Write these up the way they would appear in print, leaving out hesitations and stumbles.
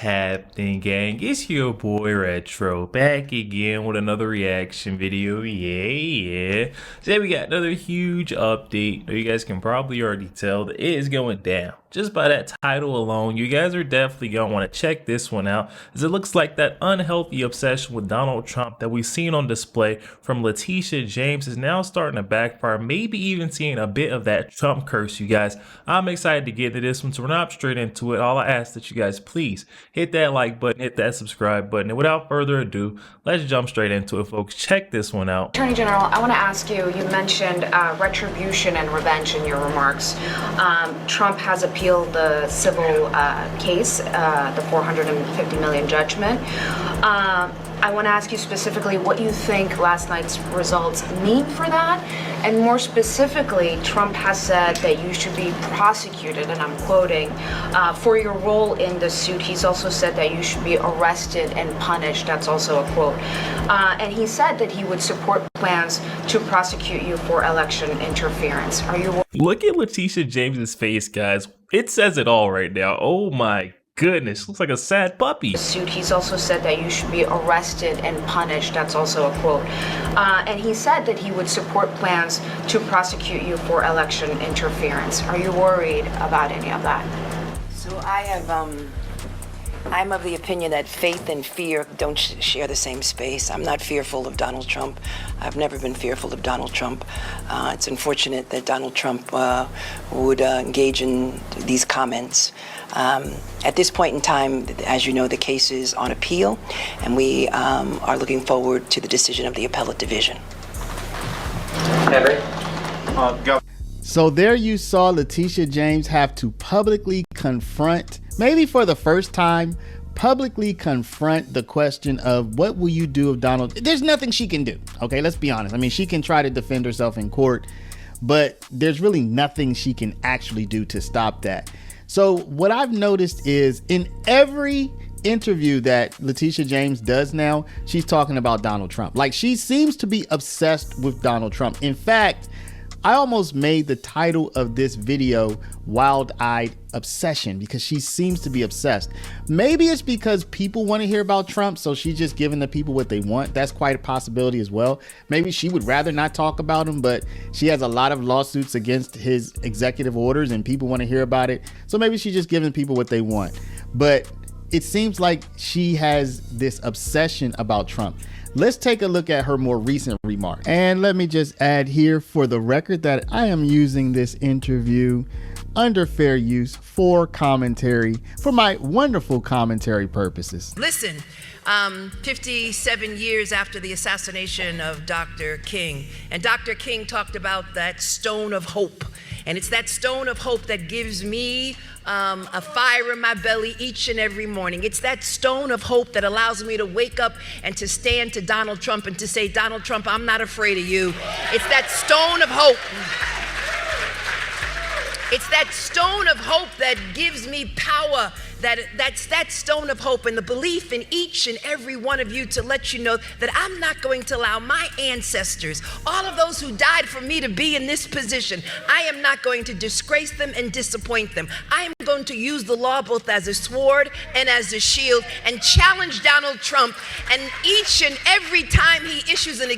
happening, gang? It's your boy Retro back again with another reaction video. Yeah. Today we got another huge update. You guys can probably already tell that it is going down. Just by that title alone, you guys are definitely going to want to check this one out, as it looks like that unhealthy obsession with Donald Trump that we've seen on display from Letitia James is now starting to backfire, maybe even seeing a bit of that Trump curse, you guys. I'm excited to get into this one, so we're not straight into it. All I ask that you guys please hit that like button, hit that subscribe button, and without further ado, let's jump straight into it, folks. Check this one out. Attorney General, I want to ask you, you mentioned retribution and revenge in your remarks. Trump has appealed the civil case, the $450 million judgment. I want to ask you specifically what you think last night's results mean for that. And more specifically, Trump has said that you should be prosecuted, and I'm quoting, for your role in the suit. He's also said that you should be arrested and punished. That's also a quote. And he said that he would support plans to prosecute you for election interference. Are you? Look at Letitia James's face, guys. It says it all right now. Oh my goodness, looks like a sad puppy. Suit. He's also said that you should be arrested and punished. That's also a quote. And he said that he would support plans to prosecute you for election interference. Are you worried about any of that? So I'm of the opinion that faith and fear don't share the same space. I'm not fearful of Donald Trump. I've never been fearful of Donald Trump. It's unfortunate that Donald Trump would engage in these comments. At this point in time, as you know, the case is on appeal, and we are looking forward to the decision of the appellate division. Henry? Go. So there you saw Letitia James have to publicly confront, maybe for the first time, publicly confront the question of what will you do if Donald... There's nothing she can do. Okay, let's be honest. I mean, she can try to defend herself in court, but there's really nothing she can actually do to stop that. So what I've noticed is in every interview that Letitia James does now, she's talking about Donald Trump. Like, she seems to be obsessed with Donald Trump. In fact, I almost made the title of this video Wild-Eyed Obsession, because she seems to be obsessed. Maybe it's because people want to hear about Trump, so she's just giving the people what they want. That's quite a possibility as well. Maybe she would rather not talk about him, but she has a lot of lawsuits against his executive orders and people want to hear about it. So maybe she's just giving people what they want. But it seems like she has this obsession about Trump. Let's take a look at her more recent remarks. And let me just add here for the record that I am using this interview under fair use for commentary, for my wonderful commentary purposes. Listen, 57 years after the assassination of Dr. King, and Dr. King talked about that stone of hope. And it's that stone of hope that gives me a fire in my belly each and every morning. It's that stone of hope that allows me to wake up and to stand to Donald Trump and to say, Donald Trump, I'm not afraid of you. It's that stone of hope. It's that stone of hope that gives me power. That's that stone of hope and the belief in each and every one of you to let you know that I'm not going to allow my ancestors, all of those who died for me, to be in this position. I am not going to disgrace them and disappoint them. I am going to use the law both as a sword and as a shield and challenge Donald Trump. And each and every time he issues an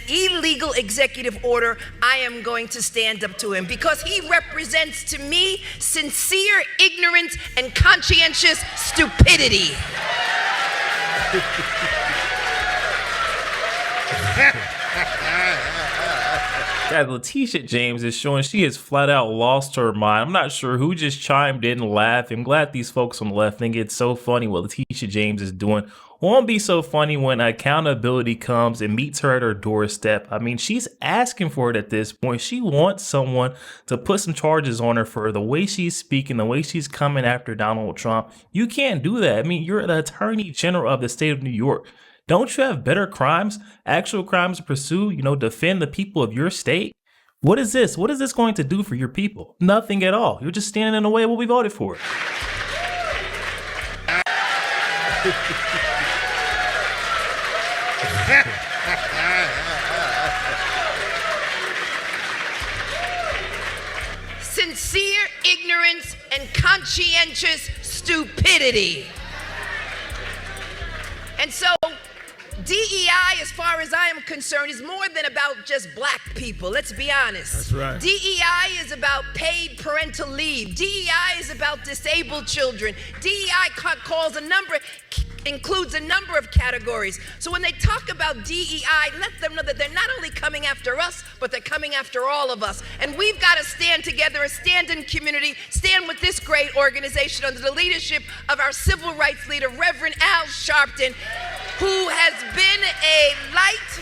illegal executive order, I am going to stand up to him, because he represents to me sincere ignorance and conscientious stupidity. Guys, Letitia James is showing she has flat out lost her mind. I'm not sure who just chimed in and laughed. I'm glad these folks on the left think it's so funny what Letitia James is doing. Won't be so funny when accountability comes and meets her at her doorstep. I mean, she's asking for it at this point. She wants someone to put some charges on her for the way she's speaking, the way she's coming after Donald Trump. You can't do that. I mean, you're the Attorney General of the state of New York. Don't you have better crimes, actual crimes to pursue, defend the people of your state? What is this? What is this going to do for your people? Nothing at all. You're just standing in the way of what we voted for. Sincere ignorance and conscientious stupidity. And so DEI, as far as I am concerned, is more than about just black people. Let's be honest. That's right. DEI is about paid parental leave. DEI is about disabled children. DEI includes a number of categories. So when they talk about DEI, let them know that they're not only coming after us, but they're coming after all of us. And we've got to stand together, a stand in community, stand with this great organization under the leadership of our civil rights leader, Reverend Al Sharpton, who has been a light,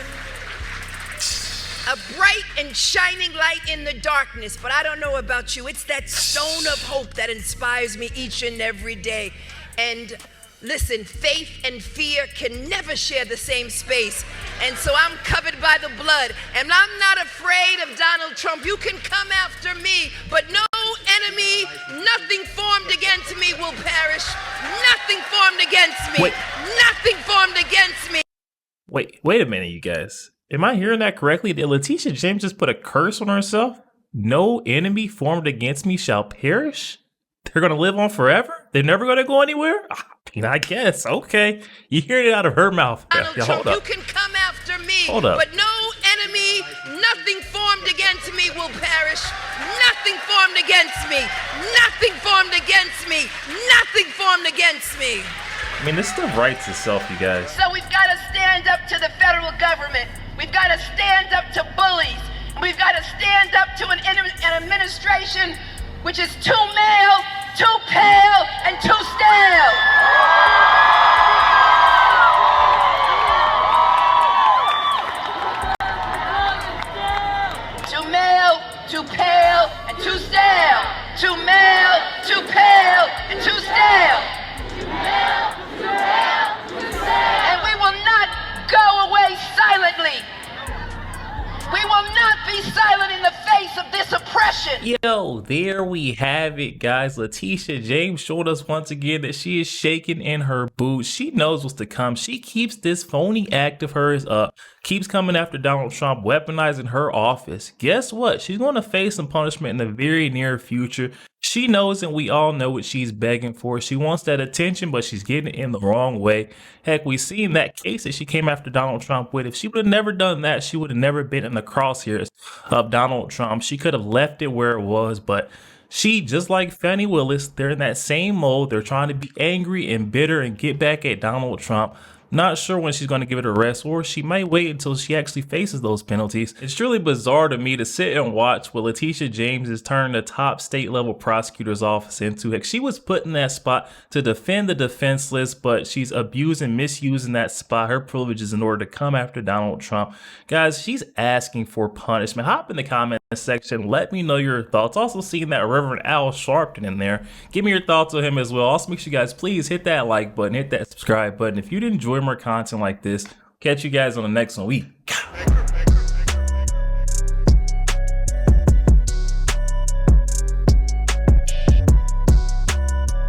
a bright and shining light in the darkness. But I don't know about you, it's that stone of hope that inspires me each and every day. And listen, faith and fear can never share the same space. And so I'm covered by the blood, and I'm not afraid of Donald Trump. You can come after me, but no enemy, nothing formed against me will perish. Nothing formed against me. Wait. Nothing formed against me. Wait a minute, you guys. Am I hearing that correctly? Did Letitia James just put a curse on herself? No enemy formed against me shall perish? They're going to live on forever? They're never going to go anywhere? I guess. Okay. You hear it out of her mouth. Donald Yeah, Trump, hold you up. can come after me, Hold up. but no enemy, nothing formed against me will perish. Nothing formed against me. Nothing formed against me. Nothing formed against me. I mean, this stuff writes itself, you guys. So we've got to stand up to the federal government. We've got to stand up to bullies. We've got to stand up to an administration which is too male, too pale, and too stale. Too male, too pale, and too stale. Too male, too pale, and too stale. And we will not go away silently. We will not be silent in the face of this oppression. Yo, there we have it, guys. Letitia James showed us once again that she is shaking in her boots. She knows what's to come. She keeps this phony act of hers up, keeps coming after Donald Trump, weaponizing her office. Guess what? She's going to face some punishment in the very near future. She knows, and we all know what she's begging for. She wants that attention, but she's getting it in the wrong way. Heck, we seen that case that she came after Donald Trump with. If she would have never done that, she would have never been in the crosshairs of Donald Trump. She could have left it where it was, but she, just like Fannie Willis, they're in that same mode. They're trying to be angry and bitter and get back at Donald Trump. Not sure when she's going to give it a rest, or she might wait until she actually faces those penalties. It's truly bizarre to me to sit and watch what Letitia James has turned the top state level prosecutor's office into. Heck, she was put in that spot to defend the defenseless, but she's abusing, misusing that spot, her privileges, in order to come after Donald Trump. Guys, she's asking for punishment. Hop in the comment section. Let me know your thoughts. Also seeing that Reverend Al Sharpton in there. Give me your thoughts on him as well. Also make sure you guys please hit that like button, hit that subscribe button. If you did enjoy more content like this, catch you guys on the next one.